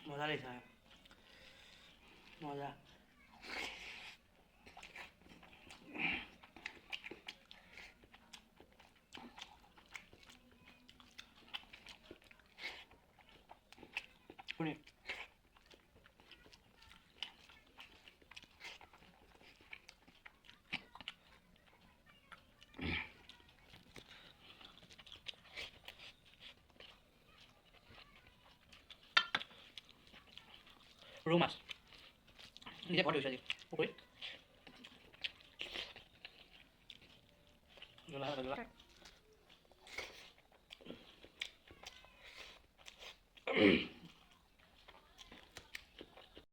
মজা লাগিছে মজা শুনি ৰৌ মাছ নিজে ঘৰত ধৰিছোঁ আজি পুখুৰীত জ্বলা জ্বলা